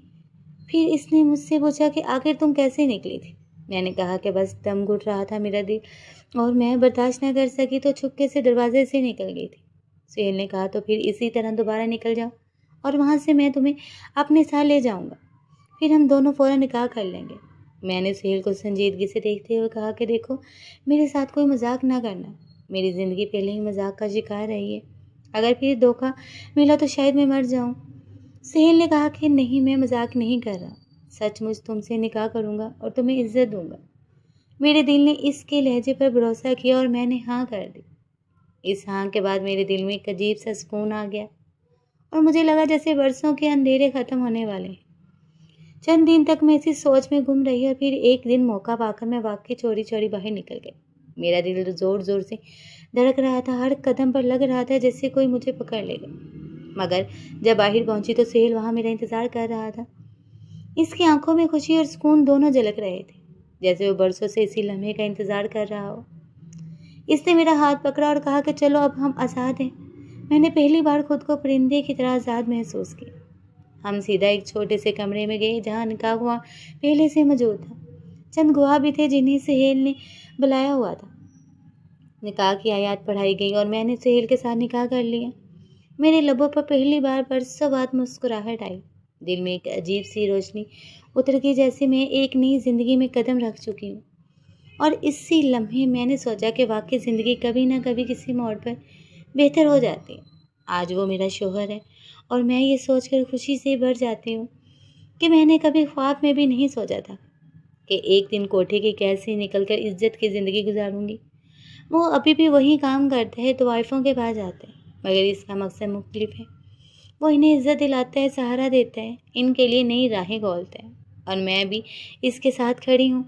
پھر اس نے مجھ سے پوچھا کہ آخر تم کیسے نکلی تھی؟ میں نے کہا کہ بس دم گھٹ رہا تھا میرا دل اور میں برداشت نہ کر سکی تو چھپکے سے دروازے سے نکل گئی تھی۔ سہیل نے کہا تو پھر اسی طرح دوبارہ نکل جاؤ اور وہاں سے میں تمہیں اپنے ساتھ لے جاؤں گا، پھر ہم دونوں فوراً نکاح کر لیں گے۔ میں نے سہیل کو سنجیدگی سے دیکھتے ہوئے کہا کہ دیکھو، میرے ساتھ کوئی مذاق نہ کرنا، میری زندگی پہلے ہی مذاق کا شکار رہی ہے، اگر پھر دھوکہ ملا تو شاید میں مر جاؤں۔ سہیل نے کہا کہ نہیں، میں مذاق نہیں کر رہا، سچ مچ تم سے نکاح کروں گا اور تمہیں عزت دوں گا۔ میرے دل نے اس کے لہجے پر بھروسہ کیا اور میں نے ہاں کر دی۔ اس ہاں کے بعد میرے دل میں ایک عجیب سا سکون آ گیا اور مجھے لگا جیسے برسوں کے اندھیرے ختم ہونے والے ہیں۔ چند دن تک میں اسی سوچ میں گم رہی اور پھر ایک دن موقع پا کر میں واقعی چوری چوری باہر نکل گئی۔ میرا دل زور زور سے دھڑک رہا تھا، ہر قدم پر لگ رہا تھا جیسے کوئی مجھے پکڑ لے گا، مگر جب باہر پہنچی تو سہیل وہاں میرا انتظار کر رہا تھا۔ اس کی آنکھوں میں خوشی اور سکون دونوں جھلک رہے تھے، جیسے وہ برسوں سے اسی لمحے کا انتظار کر رہا ہو۔ اس نے میرا ہاتھ پکڑا اور کہا کہ چلو اب ہم آزاد ہیں۔ میں نے پہلی بار خود کو پرندے کی طرح آزاد محسوس کیا۔ ہم سیدھا ایک چھوٹے سے کمرے میں گئے جہاں نکاح ہوا پہلے سے موجود تھا، چند گواہ بھی تھے جنہیں سہیل نے بلایا ہوا تھا۔ نکاح کی آیات پڑھائی گئی اور میں نے سہیل کے ساتھ نکاح کر لیا۔ میرے لبوں پر پہلی بار برسوں بعد مسکراہٹ آئی، دل میں ایک عجیب سی روشنی اتر گئی جیسے میں ایک نئی زندگی میں قدم رکھ چکی ہوں۔ اور اسی لمحے میں نے سوچا کہ واقعی زندگی کبھی نہ کبھی کسی موڑ پر بہتر ہو جاتی ہے۔ آج وہ میرا شوہر ہے اور میں یہ سوچ کر خوشی سے بھر جاتی ہوں کہ میں نے کبھی خواب میں بھی نہیں سوچا تھا کہ ایک دن کوٹھے کی قید سے نکل کر عزت کی زندگی گزاروں گی۔ وہ ابھی بھی وہی کام کرتے ہیں، طوائفوں کے پاس جاتے ہیں، مگر اس کا مقصد مختلف ہے۔ وہ انہیں عزت دلاتا ہے، سہارا دیتا ہے، ان کے لیے نئی راہیں کھولتا ہے، اور میں بھی اس کے ساتھ کھڑی ہوں۔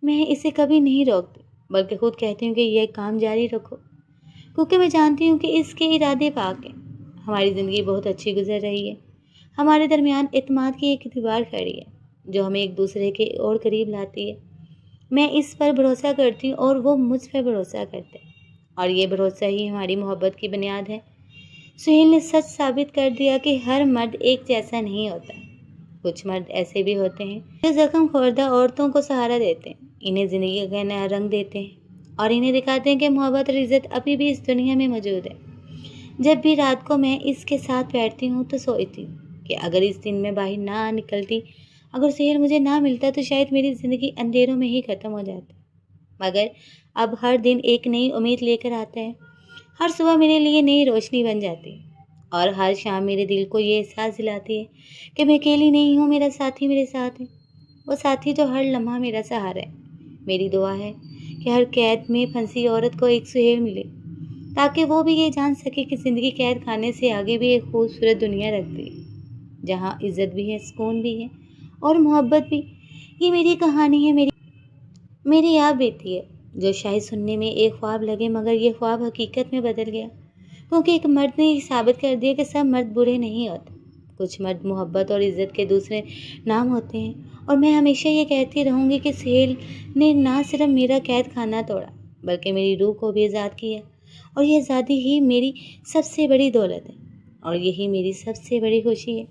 میں اسے کبھی نہیں روکتی، بلکہ خود کہتی ہوں کہ یہ کام جاری رکھو، کیونکہ میں جانتی ہوں کہ اس کے ارادے پاک ہیں۔ ہماری زندگی بہت اچھی گزر رہی ہے۔ ہمارے درمیان اعتماد کی ایک دیوار کھڑی ہے جو ہمیں ایک دوسرے کے اور قریب لاتی ہے۔ میں اس پر بھروسہ کرتی ہوں اور وہ مجھ پر بھروسہ کرتے ہیں، اور یہ بھروسہ ہی ہماری محبت کی بنیاد ہے۔ سہیل نے سچ ثابت کر دیا کہ ہر مرد ایک جیسا نہیں ہوتا۔ کچھ مرد ایسے بھی ہوتے ہیں جو زخم خوردہ عورتوں کو سہارا دیتے ہیں، انہیں زندگی کا نیا رنگ دیتے ہیں، اور انہیں دکھاتے ہیں کہ محبت اور عزت ابھی بھی اس دنیا میں موجود ہے۔ جب بھی رات کو میں اس کے ساتھ بیٹھتی ہوں تو سوچتی ہوں کہ اگر اس دن میں باہر نہ نکلتی، اگر سہیل مجھے نہ ملتا، تو شاید میری زندگی اندھیروں میں ہی ختم ہو جاتی۔ مگر اب ہر دن ایک نئی امید لے کر آتا ہے، ہر صبح میرے لیے نئی روشنی بن جاتی ہے، اور ہر شام میرے دل کو یہ احساس دلاتی ہے کہ میں اکیلی نہیں ہوں، میرا ساتھی میرے ساتھ ہے، وہ ساتھی جو ہر لمحہ میرا سہارا ہے۔ میری دعا ہے کہ ہر قید میں پھنسی عورت کو ایک سہیل ملے، تاکہ وہ بھی یہ جان سکے کہ زندگی قید خانے سے آگے بھی ایک خوبصورت دنیا رکھتی ہے، جہاں عزت بھی ہے، سکون بھی ہے، اور محبت بھی۔ یہ میری کہانی ہے، میری یاد بیتی ہے، جو شاید سننے میں ایک خواب لگے، مگر یہ خواب حقیقت میں بدل گیا، کیونکہ ایک مرد نے یہ ثابت کر دیا کہ سب مرد برے نہیں ہوتے۔ کچھ مرد محبت اور عزت کے دوسرے نام ہوتے ہیں، اور میں ہمیشہ یہ کہتی رہوں گی کہ سہیل نے نہ صرف میرا قید خانہ توڑا، بلکہ میری روح کو بھی آزاد کیا، اور یہ آزادی ہی میری سب سے بڑی دولت ہے، اور یہی میری سب سے بڑی خوشی ہے۔